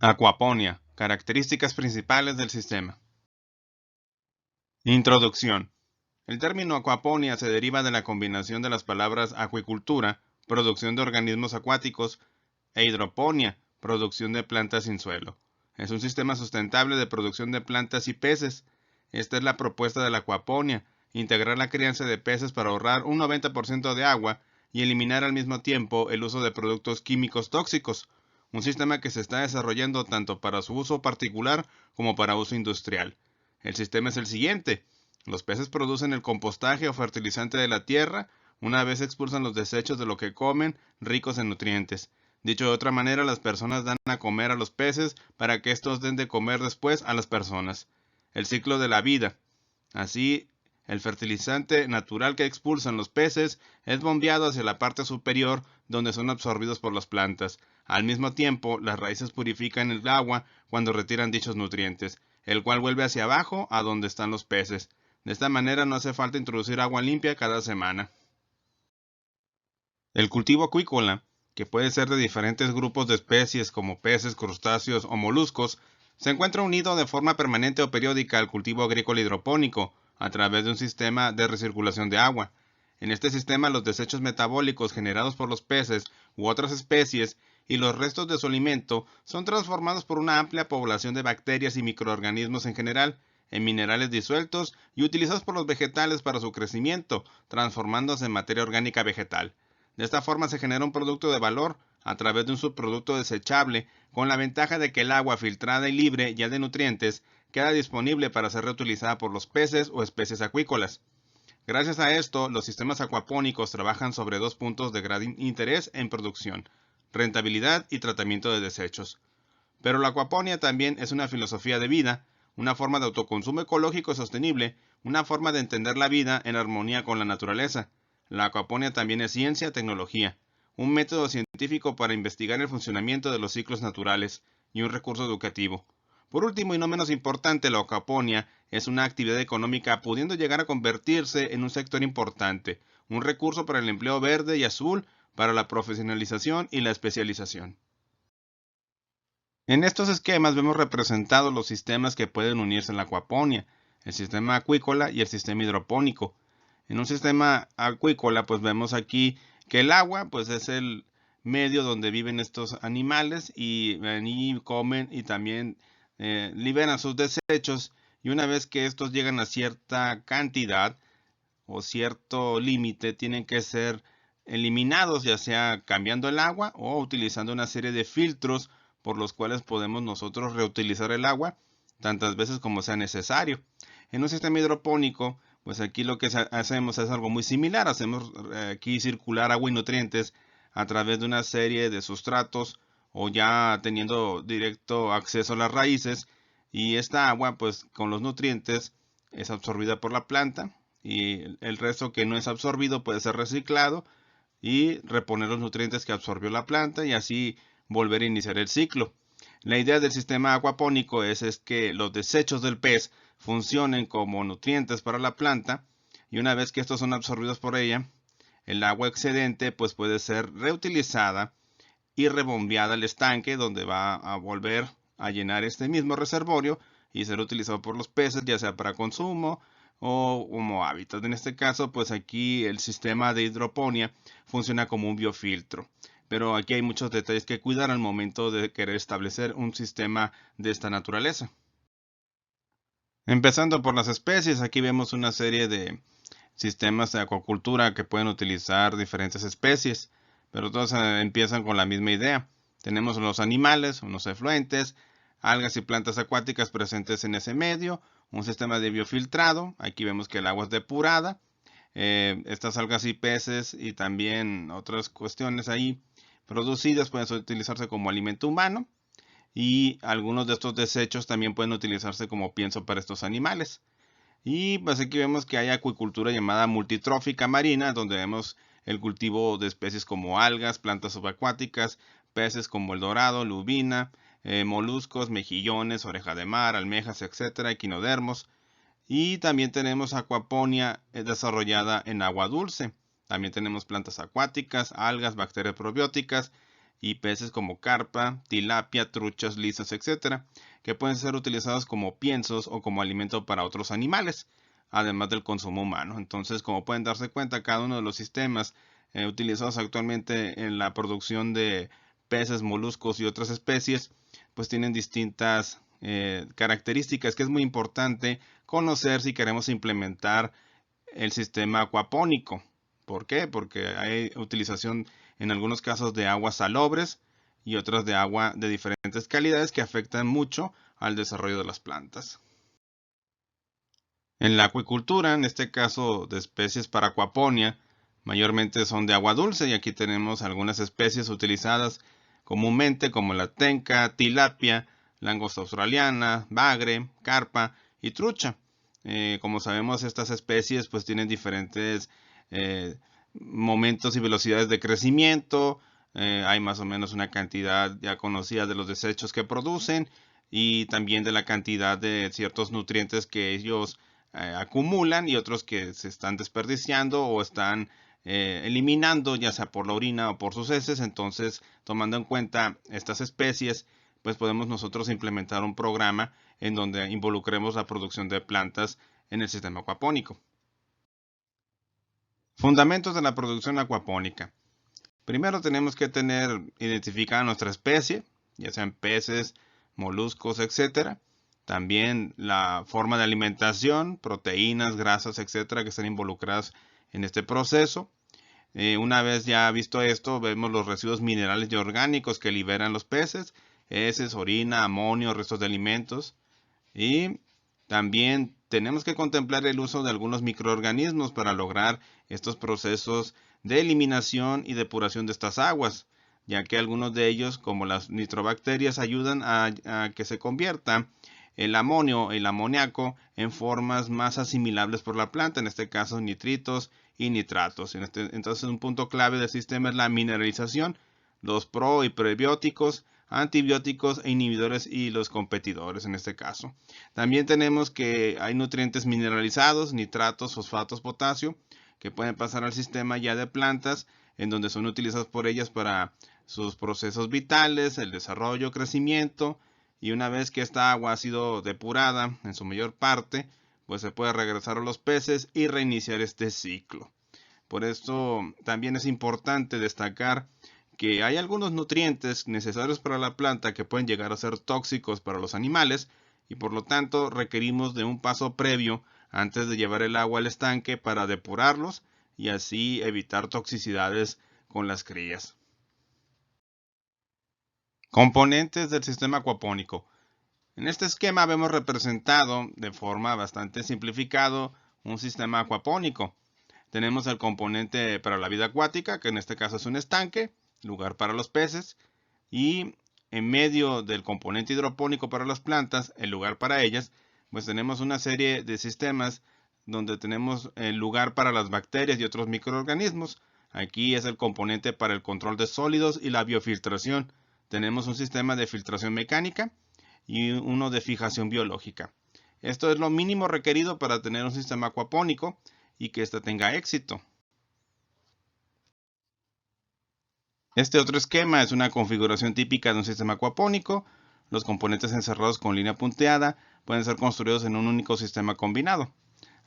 Acuaponia. Características principales del sistema. Introducción. El término acuaponia se deriva de la combinación de las palabras acuicultura, producción de organismos acuáticos, e hidroponía, producción de plantas sin suelo. Es un sistema sustentable de producción de plantas y peces. Esta es la propuesta de la acuaponia, integrar la crianza de peces para ahorrar un 90% de agua y eliminar al mismo tiempo el uso de productos químicos tóxicos, un sistema que se está desarrollando tanto para su uso particular como para uso industrial. El sistema es el siguiente. Los peces producen el compostaje o fertilizante de la tierra, una vez expulsan los desechos de lo que comen, ricos en nutrientes. Dicho de otra manera, las personas dan a comer a los peces para que estos den de comer después a las personas. El ciclo de la vida. Así, el fertilizante natural que expulsan los peces es bombeado hacia la parte superior donde son absorbidos por las plantas. Al mismo tiempo, las raíces purifican el agua cuando retiran dichos nutrientes, el cual vuelve hacia abajo a donde están los peces. De esta manera no hace falta introducir agua limpia cada semana. El cultivo acuícola, que puede ser de diferentes grupos de especies como peces, crustáceos o moluscos, se encuentra unido de forma permanente o periódica al cultivo agrícola hidropónico a través de un sistema de recirculación de agua. En este sistema, los desechos metabólicos generados por los peces u otras especies y los restos de su alimento son transformados por una amplia población de bacterias y microorganismos en general en minerales disueltos y utilizados por los vegetales para su crecimiento, transformándose en materia orgánica vegetal. De esta forma se genera un producto de valor a través de un subproducto desechable, con la ventaja de que el agua filtrada y libre ya de nutrientes queda disponible para ser reutilizada por los peces o especies acuícolas. Gracias a esto, los sistemas acuapónicos trabajan sobre dos puntos de gran interés en producción: rentabilidad y tratamiento de desechos. Pero la acuaponía también es una filosofía de vida, una forma de autoconsumo ecológico sostenible, una forma de entender la vida en armonía con la naturaleza. La acuaponía también es ciencia, tecnología, un método científico para investigar el funcionamiento de los ciclos naturales y un recurso educativo. Por último y no menos importante, la acuaponía es una actividad económica pudiendo llegar a convertirse en un sector importante, un recurso para el empleo verde y azul, para la profesionalización y la especialización. En estos esquemas vemos representados los sistemas que pueden unirse en la acuaponía, el sistema acuícola y el sistema hidropónico. En un sistema acuícola, pues vemos aquí que el agua, pues es el medio donde viven estos animales y comen y también liberan sus desechos, y una vez que estos llegan a cierta cantidad o cierto límite, tienen que ser eliminados, ya sea cambiando el agua o utilizando una serie de filtros por los cuales podemos nosotros reutilizar el agua tantas veces como sea necesario. En un sistema hidropónico, pues aquí lo que hacemos es algo muy similar. Hacemos aquí circular agua y nutrientes a través de una serie de sustratos o ya teniendo directo acceso a las raíces, y esta agua, pues con los nutrientes, es absorbida por la planta, y el resto que no es absorbido puede ser reciclado y reponer los nutrientes que absorbió la planta y así volver a iniciar el ciclo. La idea del sistema acuapónico es que los desechos del pez funcionen como nutrientes para la planta, y una vez que estos son absorbidos por ella, el agua excedente pues puede ser reutilizada y rebombeada al estanque, donde va a volver a llenar este mismo reservorio y ser utilizado por los peces, ya sea para consumo o como hábitat. En este caso, pues aquí el sistema de hidroponía funciona como un biofiltro. Pero aquí hay muchos detalles que cuidar al momento de querer establecer un sistema de esta naturaleza. Empezando por las especies, aquí vemos una serie de sistemas de acuacultura que pueden utilizar diferentes especies, pero todos empiezan con la misma idea. Tenemos los animales, unos efluentes, algas y plantas acuáticas presentes en ese medio, un sistema de biofiltrado. Aquí vemos que el agua es depurada. Estas algas y peces y también otras cuestiones ahí producidas pueden utilizarse como alimento humano, y algunos de estos desechos también pueden utilizarse como pienso para estos animales. Y pues aquí vemos que hay acuicultura llamada multitrófica marina, donde vemos el cultivo de especies como algas, plantas subacuáticas, peces como el dorado, lubina, moluscos, mejillones, oreja de mar, almejas, etcétera, equinodermos. Y también tenemos acuaponia desarrollada en agua dulce. También tenemos plantas acuáticas, algas, bacterias probióticas y peces como carpa, tilapia, truchas lisas, etcétera, que pueden ser utilizados como piensos o como alimento para otros animales, además del consumo humano. Entonces, como pueden darse cuenta, cada uno de los sistemas utilizados actualmente en la producción de peces, moluscos y otras especies, pues tienen distintas características que es muy importante conocer si queremos implementar el sistema acuapónico. ¿Por qué? Porque hay utilización en algunos casos de aguas salobres y otras de agua de diferentes calidades que afectan mucho al desarrollo de las plantas. En la acuicultura, en este caso de especies para acuaponia, mayormente son de agua dulce y aquí tenemos algunas especies utilizadas comúnmente como la tenca, tilapia, langosta australiana, bagre, carpa y trucha. Como sabemos, estas especies pues tienen diferentes eh, momentos y velocidades de crecimiento. Hay más o menos una cantidad ya conocida de los desechos que producen y también de la cantidad de ciertos nutrientes que ellos acumulan y otros que se están desperdiciando o están eliminando, ya sea por la orina o por sus heces. Entonces, tomando en cuenta estas especies, pues podemos nosotros implementar un programa en donde involucremos la producción de plantas en el sistema acuapónico. Fundamentos de la producción acuapónica. Primero tenemos que tener identificada nuestra especie, ya sean peces, moluscos, etcétera. También la forma de alimentación, proteínas, grasas, etcétera, que están involucradas en este proceso. Una vez ya visto esto, vemos los residuos minerales y orgánicos que liberan los peces, heces, orina, amonio, restos de alimentos. Y también tenemos que contemplar el uso de algunos microorganismos para lograr estos procesos de eliminación y depuración de estas aguas, ya que algunos de ellos, como las nitrobacterias, ayudan a que se convierta el amonio, el amoníaco, en formas más asimilables por la planta, en este caso nitritos y nitratos. Entonces un punto clave del sistema es la mineralización, los pro y prebióticos, antibióticos e inhibidores y los competidores en este caso. También tenemos que hay nutrientes mineralizados, nitratos, fosfatos, potasio, que pueden pasar al sistema ya de plantas, en donde son utilizados por ellas para sus procesos vitales, el desarrollo, crecimiento, y una vez que esta agua ha sido depurada en su mayor parte, pues se puede regresar a los peces y reiniciar este ciclo. Por esto también es importante destacar que hay algunos nutrientes necesarios para la planta que pueden llegar a ser tóxicos para los animales y por lo tanto requerimos de un paso previo antes de llevar el agua al estanque para depurarlos y así evitar toxicidades con las crías. Componentes del sistema acuapónico. En este esquema vemos representado de forma bastante simplificado un sistema acuapónico. Tenemos el componente para la vida acuática, que en este caso es un estanque, lugar para los peces, y en medio del componente hidropónico para las plantas, el lugar para ellas, pues tenemos una serie de sistemas donde tenemos el lugar para las bacterias y otros microorganismos. Aquí es el componente para el control de sólidos y la biofiltración. Tenemos un sistema de filtración mecánica y uno de fijación biológica. Esto es lo mínimo requerido para tener un sistema acuapónico y que éste tenga éxito. Este otro esquema es una configuración típica de un sistema acuapónico. Los componentes encerrados con línea punteada pueden ser construidos en un único sistema combinado.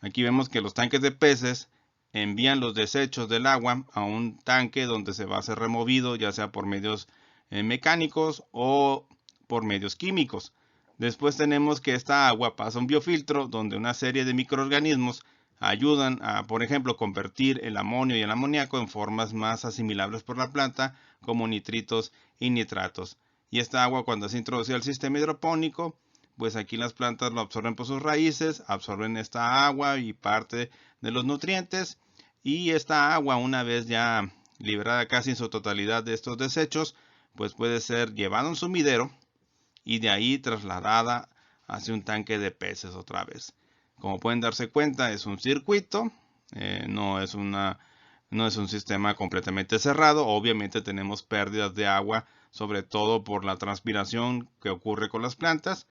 Aquí vemos que los tanques de peces envían los desechos del agua a un tanque donde se va a ser removido, ya sea por medios mecánicos o por medios químicos. Después tenemos que esta agua pasa a un biofiltro donde una serie de microorganismos ayudan a, por ejemplo, convertir el amonio y el amoníaco en formas más asimilables por la planta, como nitritos y nitratos. Y esta agua, cuando es introducida al sistema hidropónico, pues aquí las plantas lo absorben por sus raíces, absorben esta agua y parte de los nutrientes. Y esta agua, una vez ya liberada casi en su totalidad de estos desechos, pues puede ser llevada a un sumidero y de ahí trasladada hacia un tanque de peces otra vez. Como pueden darse cuenta, es un circuito, no es un sistema completamente cerrado. Obviamente tenemos pérdidas de agua, sobre todo por la transpiración que ocurre con las plantas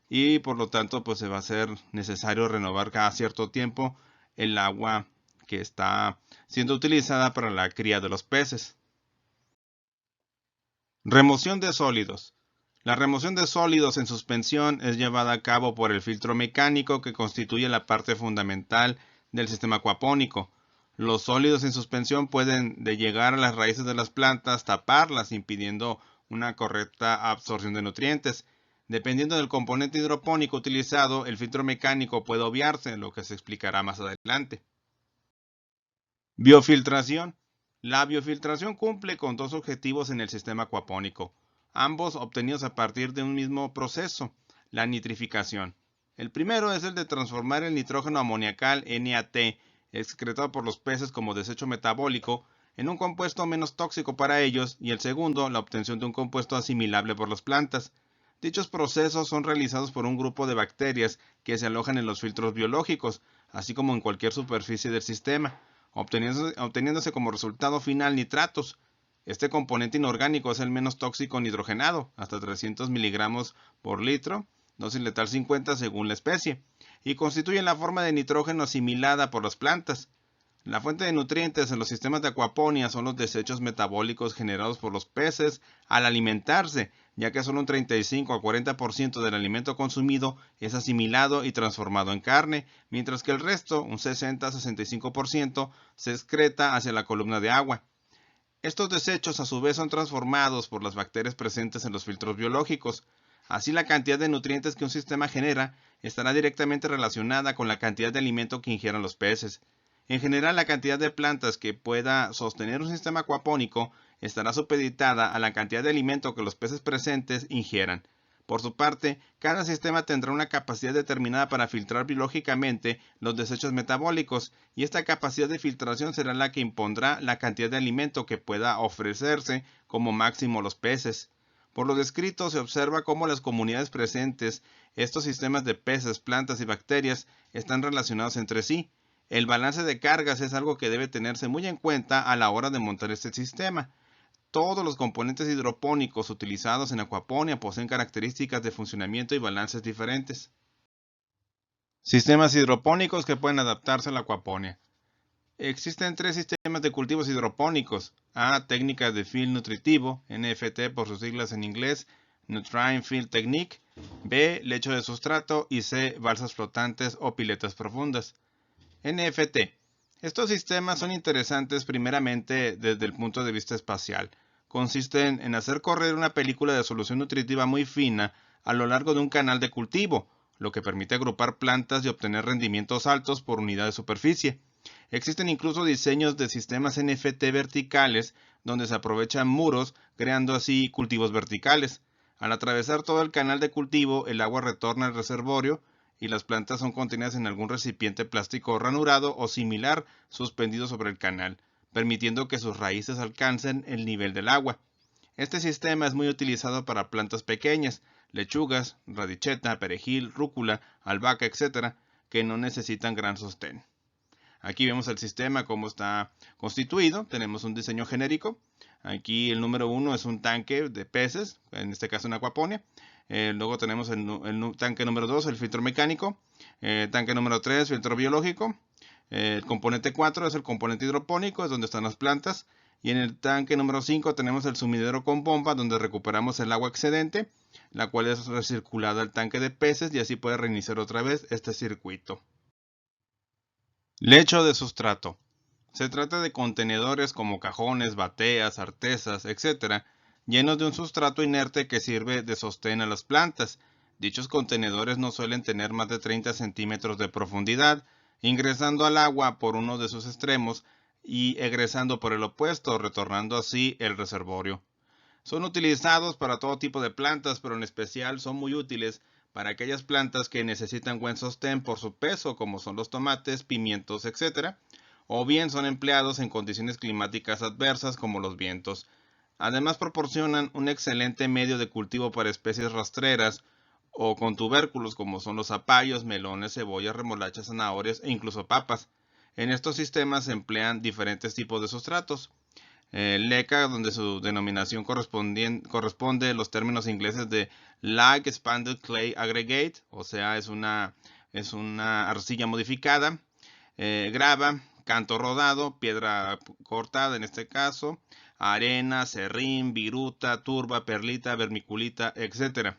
y por lo tanto pues se va a ser necesario renovar cada cierto tiempo el agua que está siendo utilizada para la cría de los peces. Remoción de sólidos. La remoción de sólidos en suspensión es llevada a cabo por el filtro mecánico que constituye la parte fundamental del sistema acuapónico. Los sólidos en suspensión pueden de llegar a las raíces de las plantas, taparlas, impidiendo una correcta absorción de nutrientes. Dependiendo del componente hidropónico utilizado, el filtro mecánico puede obviarse, lo que se explicará más adelante. Biofiltración. La biofiltración cumple con dos objetivos en el sistema acuapónico, ambos obtenidos a partir de un mismo proceso, la nitrificación. El primero es el de transformar el nitrógeno amoniacal NAT, excretado por los peces como desecho metabólico, en un compuesto menos tóxico para ellos, y el segundo, la obtención de un compuesto asimilable por las plantas. Dichos procesos son realizados por un grupo de bacterias que se alojan en los filtros biológicos, así como en cualquier superficie del sistema, obteniéndose como resultado final nitratos. Este componente inorgánico es el menos tóxico nitrogenado, hasta 300 miligramos por litro, dosis letal 50 según la especie, y constituye la forma de nitrógeno asimilada por las plantas. La fuente de nutrientes en los sistemas de acuaponía son los desechos metabólicos generados por los peces al alimentarse, ya que solo un 35 a 40% del alimento consumido es asimilado y transformado en carne, mientras que el resto, un 60 a 65%, se excreta hacia la columna de agua. Estos desechos a su vez son transformados por las bacterias presentes en los filtros biológicos. Así la cantidad de nutrientes que un sistema genera estará directamente relacionada con la cantidad de alimento que ingieran los peces. En general, la cantidad de plantas que pueda sostener un sistema acuapónico estará supeditada a la cantidad de alimento que los peces presentes ingieran. Por su parte, cada sistema tendrá una capacidad determinada para filtrar biológicamente los desechos metabólicos, y esta capacidad de filtración será la que impondrá la cantidad de alimento que pueda ofrecerse como máximo a los peces. Por lo descrito, se observa cómo las comunidades presentes, estos sistemas de peces, plantas y bacterias, están relacionados entre sí. El balance de cargas es algo que debe tenerse muy en cuenta a la hora de montar este sistema. Todos los componentes hidropónicos utilizados en acuaponía poseen características de funcionamiento y balances diferentes. Sistemas hidropónicos que pueden adaptarse a la acuaponía. Existen tres sistemas de cultivos hidropónicos. A. Técnicas de field nutritivo, NFT por sus siglas en inglés, Nutrient Field Technique. B. Lecho de sustrato. Y C. Balsas flotantes o piletas profundas. NFT. Estos sistemas son interesantes primeramente desde el punto de vista espacial. Consisten en hacer correr una película de solución nutritiva muy fina a lo largo de un canal de cultivo, lo que permite agrupar plantas y obtener rendimientos altos por unidad de superficie. Existen incluso diseños de sistemas NFT verticales donde se aprovechan muros, creando así cultivos verticales. Al atravesar todo el canal de cultivo, el agua retorna al reservorio y las plantas son contenidas en algún recipiente plástico ranurado o similar suspendido sobre el canal, permitiendo que sus raíces alcancen el nivel del agua. Este sistema es muy utilizado para plantas pequeñas, lechugas, radicheta, perejil, rúcula, albahaca, etc., que no necesitan gran sostén. Aquí vemos el sistema, cómo está constituido. Tenemos un diseño genérico. Aquí el número 1 es un tanque de peces, en este caso una acuaponia. Luego tenemos el tanque número 2, el filtro mecánico. Tanque número 3, filtro biológico. El componente 4 es el componente hidropónico, es donde están las plantas. Y en el tanque número 5 tenemos el sumidero con bomba, donde recuperamos el agua excedente, la cual es recirculada al tanque de peces y así puede reiniciar otra vez este circuito. Lecho de sustrato. Se trata de contenedores como cajones, bateas, artesas, etc., llenos de un sustrato inerte que sirve de sostén a las plantas. Dichos contenedores no suelen tener más de 30 centímetros de profundidad, ingresando al agua por uno de sus extremos y egresando por el opuesto, retornando así el reservorio. Son utilizados para todo tipo de plantas, pero en especial son muy útiles para aquellas plantas que necesitan buen sostén por su peso, como son los tomates, pimientos, etc., o bien son empleados en condiciones climáticas adversas como los vientos. Además proporcionan un excelente medio de cultivo para especies rastreras o con tubérculos como son los zapallos, melones, cebollas, remolachas, zanahorias e incluso papas. En estos sistemas se emplean diferentes tipos de sustratos. LECA, donde su denominación corresponde a los términos ingleses de Lake Expanded Clay Aggregate, o sea, es una arcilla modificada. Grava, canto rodado, piedra cortada en este caso, arena, serrín, viruta, turba, perlita, vermiculita, etc.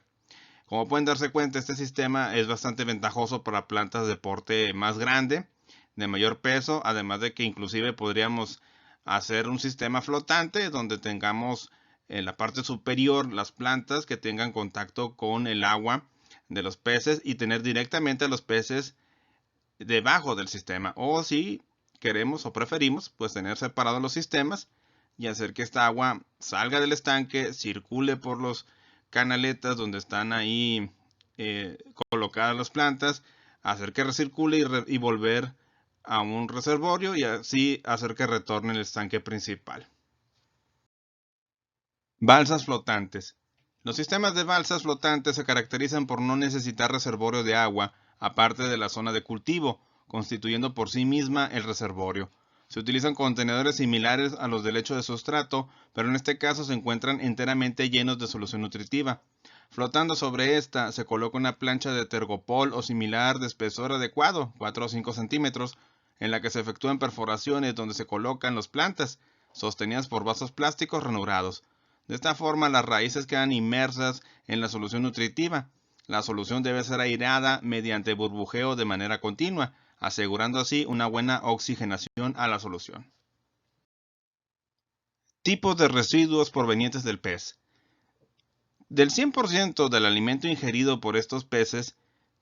Como pueden darse cuenta, este sistema es bastante ventajoso para plantas de porte más grande, de mayor peso, además de que inclusive podríamos hacer un sistema flotante donde tengamos en la parte superior las plantas que tengan contacto con el agua de los peces y tener directamente a los peces debajo del sistema. O si queremos o preferimos, pues tener separados los sistemas y hacer que esta agua salga del estanque, circule por los canaletas donde están ahí colocadas las plantas, hacer que recircule y volver a un reservorio y así hacer que retorne el estanque principal. Balsas flotantes. Los sistemas de balsas flotantes se caracterizan por no necesitar reservorio de agua aparte de la zona de cultivo, constituyendo por sí misma el reservorio. Se utilizan contenedores similares a los de lecho de sustrato, pero en este caso se encuentran enteramente llenos de solución nutritiva. Flotando sobre esta se coloca una plancha de tergopol o similar de espesor adecuado, 4 o 5 centímetros, en la que se efectúan perforaciones donde se colocan las plantas, sostenidas por vasos plásticos ranurados. De esta forma las raíces quedan inmersas en la solución nutritiva. La solución debe ser aireada mediante burbujeo de manera continua, asegurando así una buena oxigenación a la solución. Tipos de residuos provenientes del pez. Del 100% del alimento ingerido por estos peces,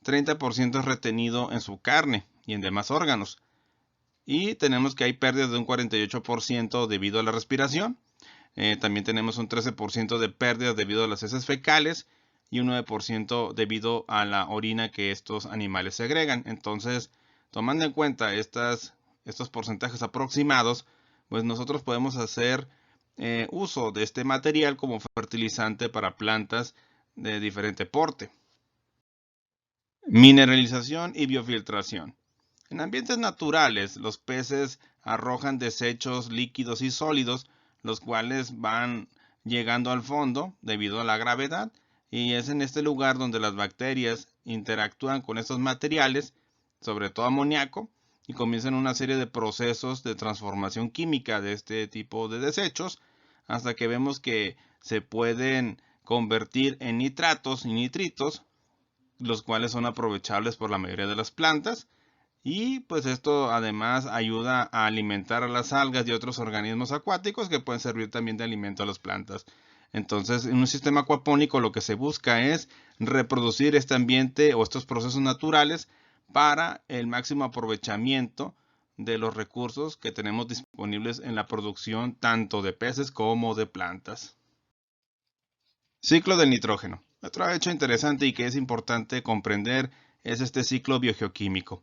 30% es retenido en su carne y en demás órganos. Y tenemos que hay pérdidas de un 48% debido a la respiración. También tenemos un 13% de pérdidas debido a las heces fecales y un 9% debido a la orina que estos animales segregan. Entonces, tomando en cuenta estos porcentajes aproximados, pues nosotros podemos hacer uso de este material como fertilizante para plantas de diferente porte. Mineralización y biofiltración. En ambientes naturales, los peces arrojan desechos líquidos y sólidos, los cuales van llegando al fondo debido a la gravedad, y es en este lugar donde las bacterias interactúan con estos materiales, sobre todo amoníaco, y comienzan una serie de procesos de transformación química de este tipo de desechos, hasta que vemos que se pueden convertir en nitratos y nitritos, los cuales son aprovechables por la mayoría de las plantas. Y pues esto además ayuda a alimentar a las algas y otros organismos acuáticos que pueden servir también de alimento a las plantas. Entonces, en un sistema acuapónico lo que se busca es reproducir este ambiente o estos procesos naturales para el máximo aprovechamiento de los recursos que tenemos disponibles en la producción tanto de peces como de plantas. Ciclo del nitrógeno. Otro hecho interesante y que es importante comprender es este ciclo biogeoquímico.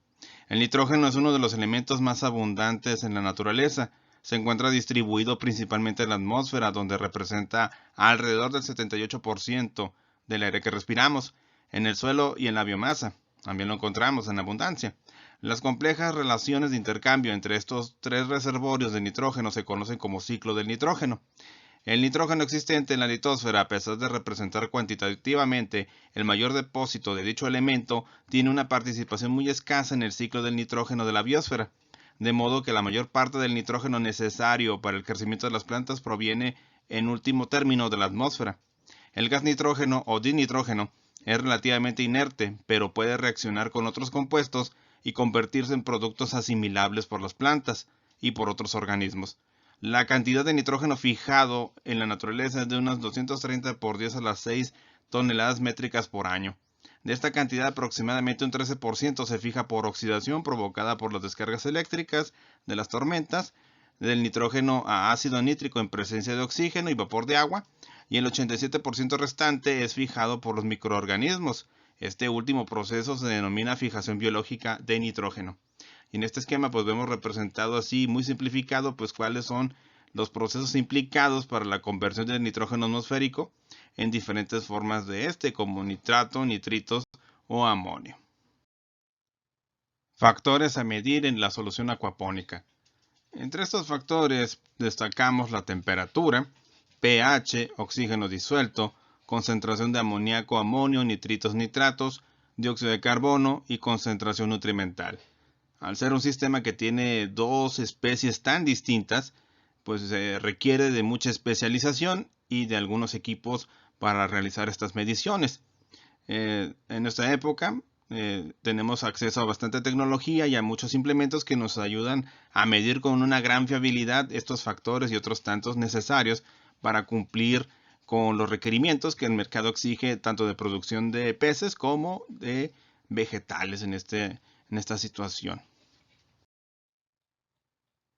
El nitrógeno es uno de los elementos más abundantes en la naturaleza. Se encuentra distribuido principalmente en la atmósfera, donde representa alrededor del 78% del aire que respiramos, en el suelo y en la biomasa. También lo encontramos en abundancia. Las complejas relaciones de intercambio entre estos tres reservorios de nitrógeno se conocen como ciclo del nitrógeno. El nitrógeno existente en la litosfera, a pesar de representar cuantitativamente el mayor depósito de dicho elemento, tiene una participación muy escasa en el ciclo del nitrógeno de la biosfera, de modo que la mayor parte del nitrógeno necesario para el crecimiento de las plantas proviene, en último término, de la atmósfera. El gas nitrógeno o dinitrógeno es relativamente inerte, pero puede reaccionar con otros compuestos y convertirse en productos asimilables por las plantas y por otros organismos. La cantidad de nitrógeno fijado en la naturaleza es de unos 230 por 10 a las 6 toneladas métricas por año. De esta cantidad, aproximadamente un 13% se fija por oxidación provocada por las descargas eléctricas de las tormentas, del nitrógeno a ácido nítrico en presencia de oxígeno y vapor de agua, y el 87% restante es fijado por los microorganismos. Este último proceso se denomina fijación biológica de nitrógeno. Y en este esquema pues vemos representado así muy simplificado pues cuáles son los procesos implicados para la conversión del nitrógeno atmosférico en diferentes formas de este, como nitrato, nitritos o amonio. Factores a medir en la solución acuapónica. Entre estos factores destacamos la temperatura, pH, oxígeno disuelto, concentración de amoníaco, amonio, nitritos, nitratos, dióxido de carbono y concentración nutrimental. Al ser un sistema que tiene dos especies tan distintas, pues se requiere de mucha especialización y de algunos equipos para realizar estas mediciones. En esta época tenemos acceso a bastante tecnología y a muchos implementos que nos ayudan a medir con una gran fiabilidad estos factores y otros tantos necesarios para cumplir con los requerimientos que el mercado exige tanto de producción de peces como de vegetales en esta situación.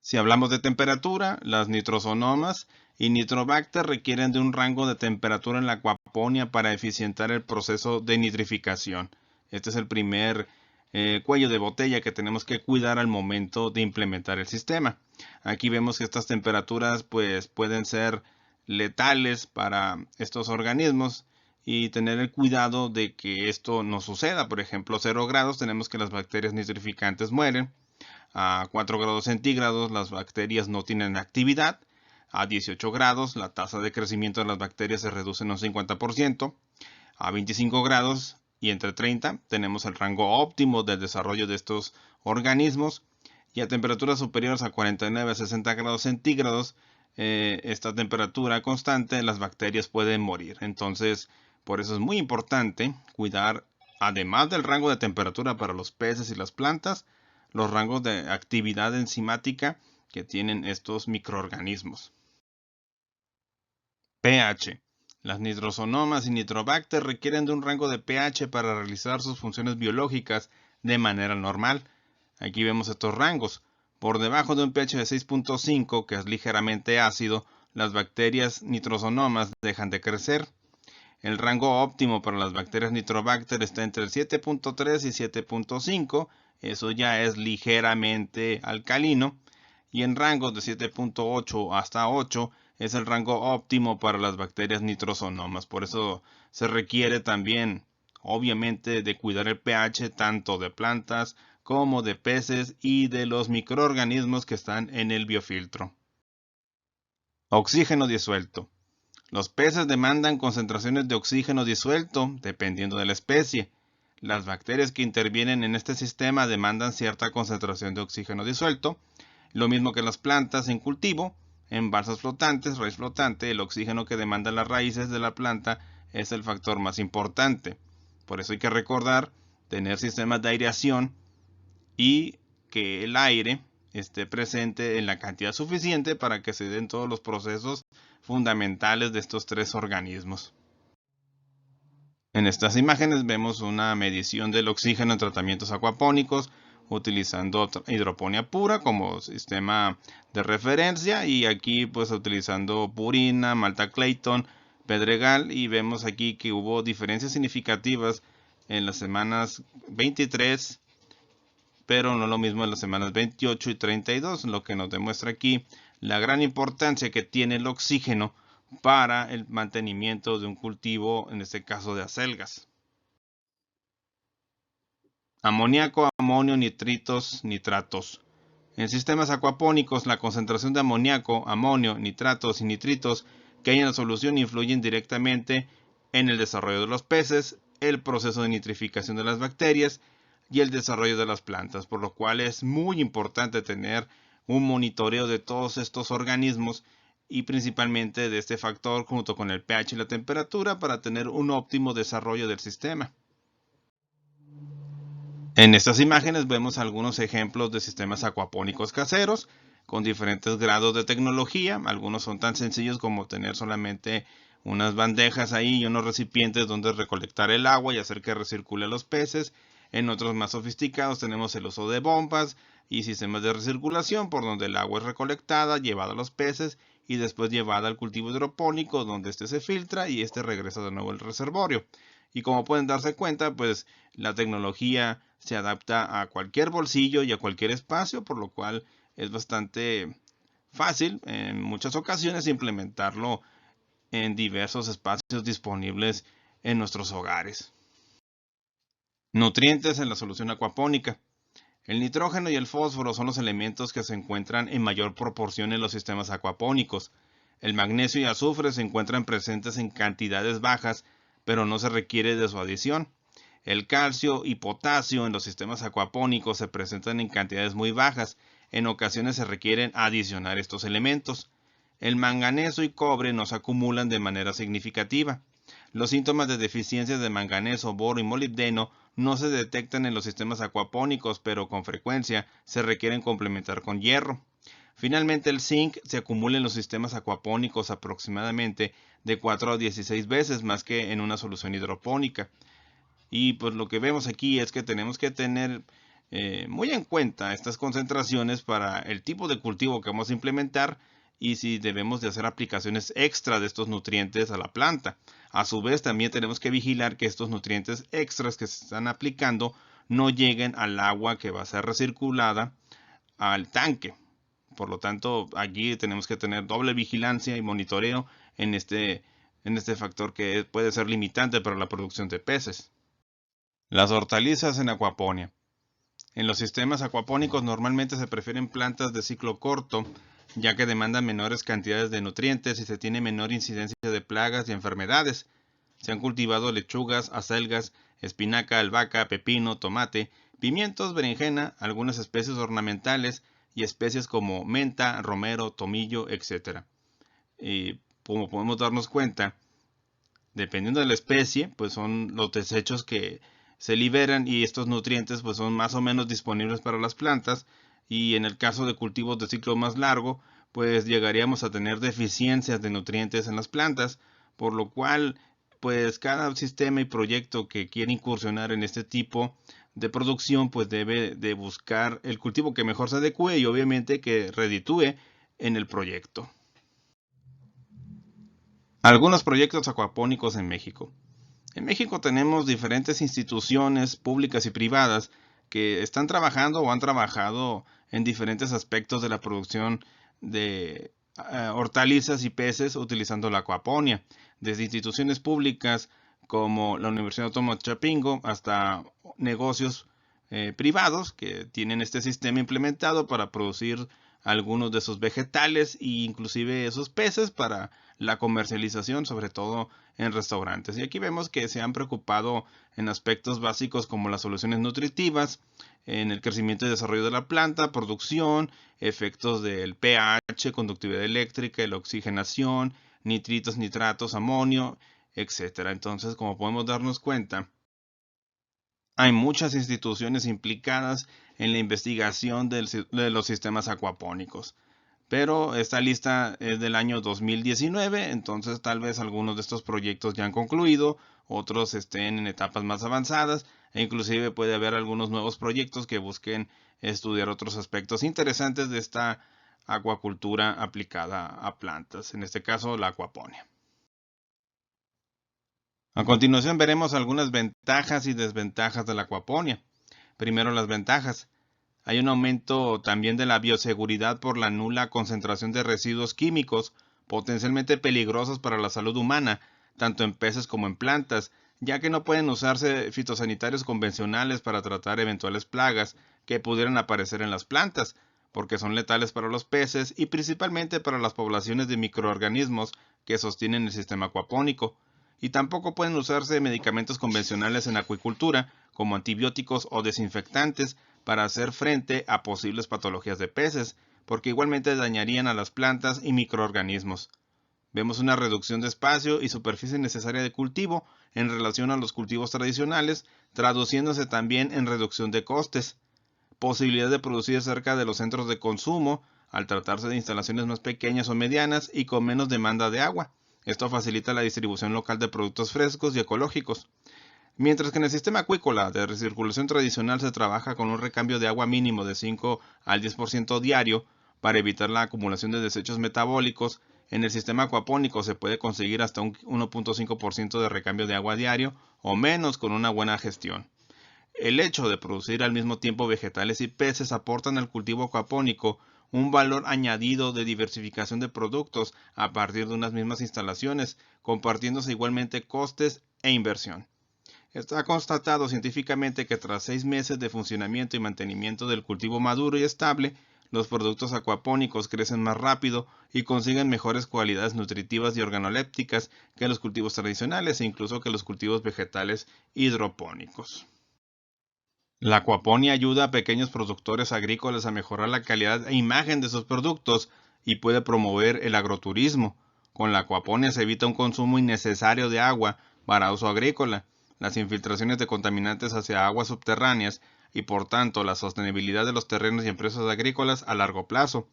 Si hablamos de temperatura, las nitrosonomas y nitrobacter requieren de un rango de temperatura en la acuaponia para eficientar el proceso de nitrificación. Este es el primer cuello de botella que tenemos que cuidar al momento de implementar el sistema. Aquí vemos que estas temperaturas pues, pueden ser letales para estos organismos y tener el cuidado de que esto no suceda. Por ejemplo, 0 grados tenemos que las bacterias nitrificantes mueren. A 4 grados centígrados las bacterias no tienen actividad. A 18 grados la tasa de crecimiento de las bacterias se reduce en un 50%. A 25 grados y entre 30 tenemos el rango óptimo del desarrollo de estos organismos. Y a temperaturas superiores a 49 a 60 grados centígrados, esta temperatura constante, las bacterias pueden morir. Entonces, por eso es muy importante cuidar, además del rango de temperatura para los peces y las plantas, los rangos de actividad enzimática que tienen estos microorganismos. pH. Las nitrosonomas y nitrobacter requieren de un rango de pH para realizar sus funciones biológicas de manera normal. Aquí vemos estos rangos. Por debajo de un pH de 6.5, que es ligeramente ácido, las bacterias nitrosonomas dejan de crecer. El rango óptimo para las bacterias nitrobacter está entre el 7.3 y 7.5. Eso ya es ligeramente alcalino. Y en rangos de 7.8 hasta 8 es el rango óptimo para las bacterias nitrosonomas. Por eso se requiere también, obviamente, de cuidar el pH tanto de plantas como de peces y de los microorganismos que están en el biofiltro. Oxígeno disuelto. Los peces demandan concentraciones de oxígeno disuelto dependiendo de la especie. Las bacterias que intervienen en este sistema demandan cierta concentración de oxígeno disuelto. Lo mismo que las plantas en cultivo, en balsas flotantes, raíz flotante, el oxígeno que demandan las raíces de la planta es el factor más importante. Por eso hay que recordar tener sistemas de aireación y que el aire esté presente en la cantidad suficiente para que se den todos los procesos fundamentales de estos tres organismos. En estas imágenes vemos una medición del oxígeno en tratamientos acuapónicos utilizando hidroponía pura como sistema de referencia y aquí pues utilizando purina, malta Clayton, pedregal y vemos aquí que hubo diferencias significativas en las semanas 23, pero no lo mismo en las semanas 28 y 32, lo que nos demuestra aquí la gran importancia que tiene el oxígeno para el mantenimiento de un cultivo, en este caso de acelgas. Amoníaco, amonio, nitritos, nitratos. En sistemas acuapónicos, la concentración de amoníaco, amonio, nitratos y nitritos que hay en la solución influyen directamente en el desarrollo de los peces, el proceso de nitrificación de las bacterias y el desarrollo de las plantas, por lo cual es muy importante tener un monitoreo de todos estos organismos y principalmente de este factor junto con el pH y la temperatura para tener un óptimo desarrollo del sistema. En estas imágenes vemos algunos ejemplos de sistemas acuapónicos caseros con diferentes grados de tecnología. Algunos son tan sencillos como tener solamente unas bandejas ahí y unos recipientes donde recolectar el agua y hacer que recircule a los peces. En otros más sofisticados tenemos el uso de bombas y sistemas de recirculación por donde el agua es recolectada, llevada a los peces y después llevada al cultivo hidropónico donde este se filtra y este regresa de nuevo al reservorio. Y como pueden darse cuenta, pues la tecnología se adapta a cualquier bolsillo y a cualquier espacio, por lo cual es bastante fácil en muchas ocasiones implementarlo en diversos espacios disponibles en nuestros hogares. Nutrientes en la solución acuapónica. El nitrógeno y el fósforo son los elementos que se encuentran en mayor proporción en los sistemas acuapónicos. El magnesio y azufre se encuentran presentes en cantidades bajas, pero no se requiere de su adición. El calcio y potasio en los sistemas acuapónicos se presentan en cantidades muy bajas. En ocasiones se requieren adicionar estos elementos. el manganeso y cobre no se acumulan de manera significativa. Los síntomas de deficiencia de manganeso, boro y molibdeno no se detectan en los sistemas acuapónicos, pero con frecuencia se requieren complementar con hierro. Finalmente, el zinc se acumula en los sistemas acuapónicos aproximadamente de 4 a 16 veces más que en una solución hidropónica. Y pues lo que vemos aquí es que tenemos que tener muy en cuenta estas concentraciones para el tipo de cultivo que vamos a implementar y si debemos de hacer aplicaciones extra de estos nutrientes a la planta. A su vez, también tenemos que vigilar que estos nutrientes extras que se están aplicando no lleguen al agua que va a ser recirculada al tanque. Por lo tanto, aquí tenemos que tener doble vigilancia y monitoreo en este factor que puede ser limitante para la producción de peces. Las hortalizas en acuaponía. En los sistemas acuapónicos normalmente se prefieren plantas de ciclo corto, ya que demandan menores cantidades de nutrientes y se tiene menor incidencia de plagas y enfermedades. Se han cultivado lechugas, acelgas, espinaca, albahaca, pepino, tomate, pimientos, berenjena, algunas especies ornamentales y especies como menta, romero, tomillo, etc. Y como podemos darnos cuenta, dependiendo de la especie, pues son los desechos que se liberan y estos nutrientes pues son más o menos disponibles para las plantas, y en el caso de cultivos de ciclo más largo pues llegaríamos a tener deficiencias de nutrientes en las plantas, por lo cual pues cada sistema y proyecto que quiere incursionar en este tipo de producción pues debe de buscar el cultivo que mejor se adecue y obviamente que reditúe en el proyecto. Algunos proyectos acuapónicos en México. En México tenemos diferentes instituciones públicas y privadas que están trabajando o han trabajado en diferentes aspectos de la producción de hortalizas y peces utilizando la acuaponía, desde instituciones públicas como la Universidad Autónoma de Chapingo hasta negocios privados que tienen este sistema implementado para producir algunos de esos vegetales e inclusive esos peces para la comercialización, sobre todo en restaurantes. Y aquí vemos que se han preocupado en aspectos básicos como las soluciones nutritivas, en el crecimiento y desarrollo de la planta, producción, efectos del pH, conductividad eléctrica, la oxigenación, nitritos, nitratos, amonio, etc. Entonces, como podemos darnos cuenta, hay muchas instituciones implicadas en la investigación de los sistemas acuapónicos. Pero esta lista es del año 2019, entonces tal vez algunos de estos proyectos ya han concluido, otros estén en etapas más avanzadas, e inclusive puede haber algunos nuevos proyectos que busquen estudiar otros aspectos interesantes de esta acuacultura aplicada a plantas, en este caso la acuaponía. A continuación veremos algunas ventajas y desventajas de la acuaponía. Primero, las ventajas. Hay un aumento también de la bioseguridad por la nula concentración de residuos químicos potencialmente peligrosos para la salud humana, tanto en peces como en plantas, ya que no pueden usarse fitosanitarios convencionales para tratar eventuales plagas que pudieran aparecer en las plantas, porque son letales para los peces y principalmente para las poblaciones de microorganismos que sostienen el sistema acuapónico. Y tampoco pueden usarse medicamentos convencionales en acuicultura, como antibióticos o desinfectantes, para hacer frente a posibles patologías de peces, porque igualmente dañarían a las plantas y microorganismos. Vemos una reducción de espacio y superficie necesaria de cultivo en relación a los cultivos tradicionales, traduciéndose también en reducción de costes. Posibilidad de producir cerca de los centros de consumo, al tratarse de instalaciones más pequeñas o medianas y con menos demanda de agua. Esto facilita la distribución local de productos frescos y ecológicos. Mientras que en el sistema acuícola de recirculación tradicional se trabaja con un recambio de agua mínimo de 5 al 10% diario para evitar la acumulación de desechos metabólicos, en el sistema acuapónico se puede conseguir hasta un 1.5% de recambio de agua diario o menos con una buena gestión. El hecho de producir al mismo tiempo vegetales y peces aportan al cultivo acuapónico un valor añadido de diversificación de productos a partir de unas mismas instalaciones, compartiéndose igualmente costes e inversión. Está constatado científicamente que tras 6 meses de funcionamiento y mantenimiento del cultivo maduro y estable, los productos acuapónicos crecen más rápido y consiguen mejores cualidades nutritivas y organolépticas que los cultivos tradicionales e incluso que los cultivos vegetales hidropónicos. La acuaponía ayuda a pequeños productores agrícolas a mejorar la calidad e imagen de sus productos y puede promover el agroturismo. Con la acuaponía se evita un consumo innecesario de agua para uso agrícola, las infiltraciones de contaminantes hacia aguas subterráneas y por tanto la sostenibilidad de los terrenos y empresas agrícolas a largo plazo.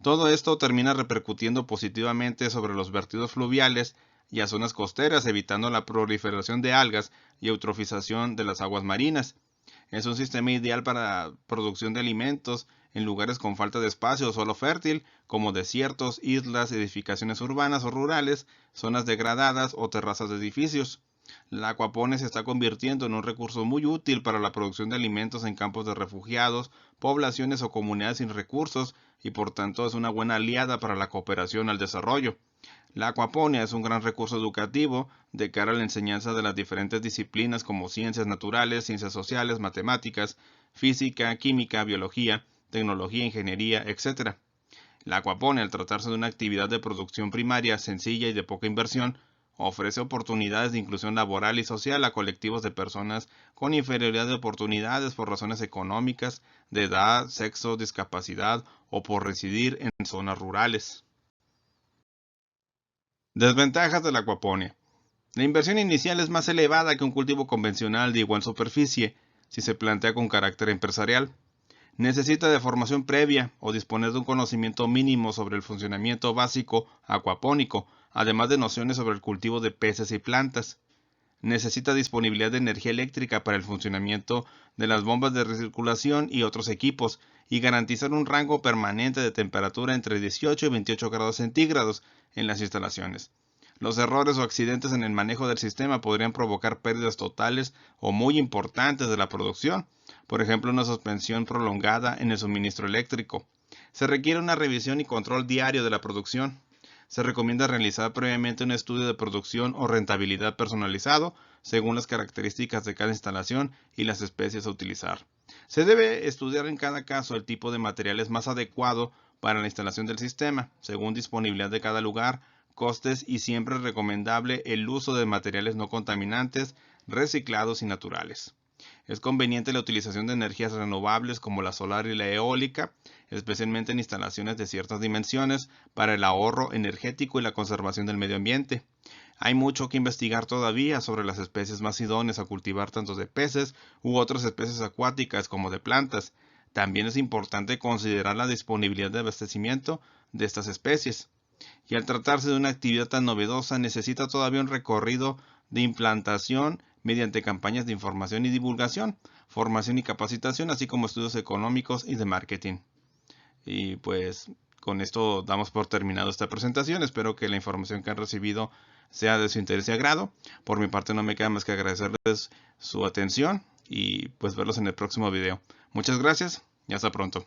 Todo esto termina repercutiendo positivamente sobre los vertidos fluviales y a zonas costeras, evitando la proliferación de algas y eutrofización de las aguas marinas. Es un sistema ideal para producción de alimentos en lugares con falta de espacio o suelo fértil, como desiertos, islas, edificaciones urbanas o rurales, zonas degradadas o terrazas de edificios. La acuaponia se está convirtiendo en un recurso muy útil para la producción de alimentos en campos de refugiados, poblaciones o comunidades sin recursos y por tanto es una buena aliada para la cooperación al desarrollo. La acuaponia es un gran recurso educativo de cara a la enseñanza de las diferentes disciplinas como ciencias naturales, ciencias sociales, matemáticas, física, química, biología, tecnología, ingeniería, etc. La acuaponia, al tratarse de una actividad de producción primaria sencilla y de poca inversión, ofrece oportunidades de inclusión laboral y social a colectivos de personas con inferioridad de oportunidades por razones económicas, de edad, sexo, discapacidad o por residir en zonas rurales. Desventajas de la acuaponia. La inversión inicial es más elevada que un cultivo convencional de igual superficie, si se plantea con carácter empresarial. Necesita de formación previa o disponer de un conocimiento mínimo sobre el funcionamiento básico acuapónico, además de nociones sobre el cultivo de peces y plantas. Necesita disponibilidad de energía eléctrica para el funcionamiento de las bombas de recirculación y otros equipos, y garantizar un rango permanente de temperatura entre 18 y 28 grados centígrados en las instalaciones. Los errores o accidentes en el manejo del sistema podrían provocar pérdidas totales o muy importantes de la producción, por ejemplo una suspensión prolongada en el suministro eléctrico. Se requiere una revisión y control diario de la producción. Se recomienda realizar previamente un estudio de producción o rentabilidad personalizado según las características de cada instalación y las especies a utilizar. Se debe estudiar en cada caso el tipo de materiales más adecuado para la instalación del sistema, según disponibilidad de cada lugar, costes y siempre es recomendable el uso de materiales no contaminantes, reciclados y naturales. Es conveniente la utilización de energías renovables como la solar y la eólica, especialmente en instalaciones de ciertas dimensiones, para el ahorro energético y la conservación del medio ambiente. Hay mucho que investigar todavía sobre las especies más idóneas a cultivar tanto de peces u otras especies acuáticas como de plantas. También es importante considerar la disponibilidad de abastecimiento de estas especies. Y al tratarse de una actividad tan novedosa necesita todavía un recorrido de implantación mediante campañas de información y divulgación, formación y capacitación, así como estudios económicos y de marketing. Y pues con esto damos por terminado esta presentación. Espero que la información que han recibido sea de su interés y agrado. Por mi parte no me queda más que agradecerles su atención y pues verlos en el próximo video. Muchas gracias y hasta pronto.